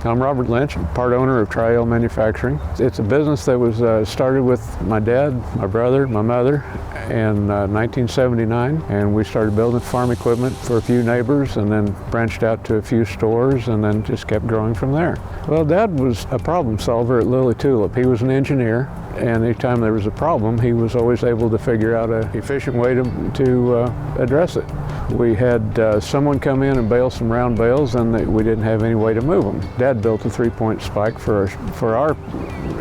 I'm Robert Lynch, part owner of Tri-L Manufacturing. It's a business that was started with my dad, my brother, my mother in 1979, and we started building farm equipment for a few neighbors and then branched out to a few stores and then just kept growing from there. Well, Dad was a problem solver at Lily Tulip. He was an engineer, and anytime there was a problem, he was always able to figure out an efficient way to address it. We had someone come in and bale some round bales, and we didn't have any way to move them. Dad built a 3-point spike for our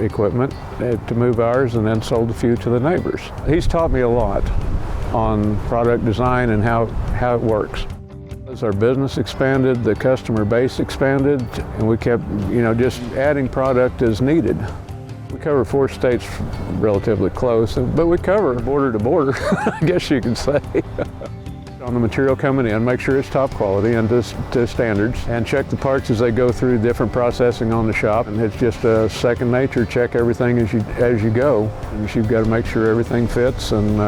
equipment to move ours, and then sold a few to the neighbors. He's taught me a lot on product design and how it works. As our business expanded, the customer base expanded, and we kept, just adding product as needed. We cover 4 states relatively close, but we cover border to border, I guess you could say. On the material coming in, make sure it's top quality and to standards, and check the parts as they go through different processing on the shop. And it's just a second nature. Check everything as you go, and you've got to make sure everything fits and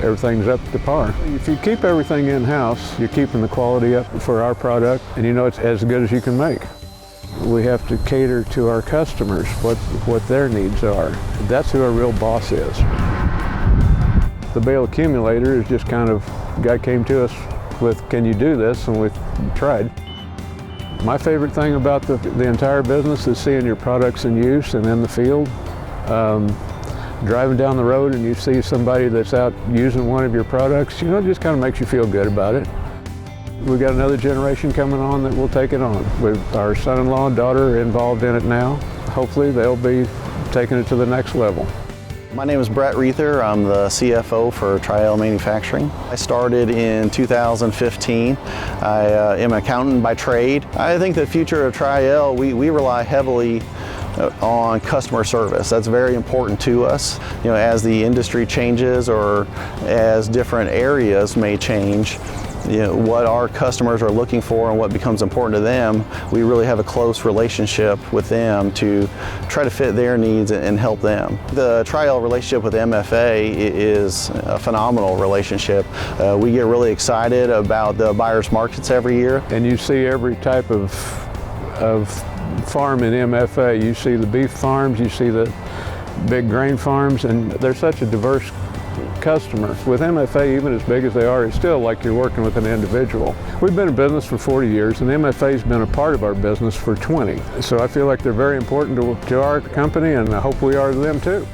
everything's up to par. If you keep everything in-house, you're keeping the quality up for our product, and it's as good as you can make. We have to cater to our customers, what their needs are. That's who our real boss is. The bale accumulator is just kind of, guy came to us with, can you do this? And we tried. My favorite thing about the entire business is seeing your products in use and in the field. Driving down the road and you see somebody that's out using one of your products, it just kind of makes you feel good about it. We've got another generation coming on that will take it on. With our son-in-law and daughter involved in it now, hopefully they'll be taking it to the next level. My name is Brett Reether. I'm the CFO for Tri-L Manufacturing. I started in 2015. I am an accountant by trade. I think the future of Tri-L, we rely heavily on customer service. That's very important to us. As the industry changes or as different areas may change, what our customers are looking for and what becomes important to them, we really have a close relationship with them to try to fit their needs and help them. The Tri-L relationship with MFA is a phenomenal relationship. We get really excited about the buyers markets every year. And you see every type of farm in MFA. You see the beef farms, you see the big grain farms, and they're such a diverse customer. With MFA, even as big as they are, it's still like you're working with an individual. We've been in business for 40 years, and MFA's been a part of our business for 20. So I feel like they're very important to our company, and I hope we are to them too.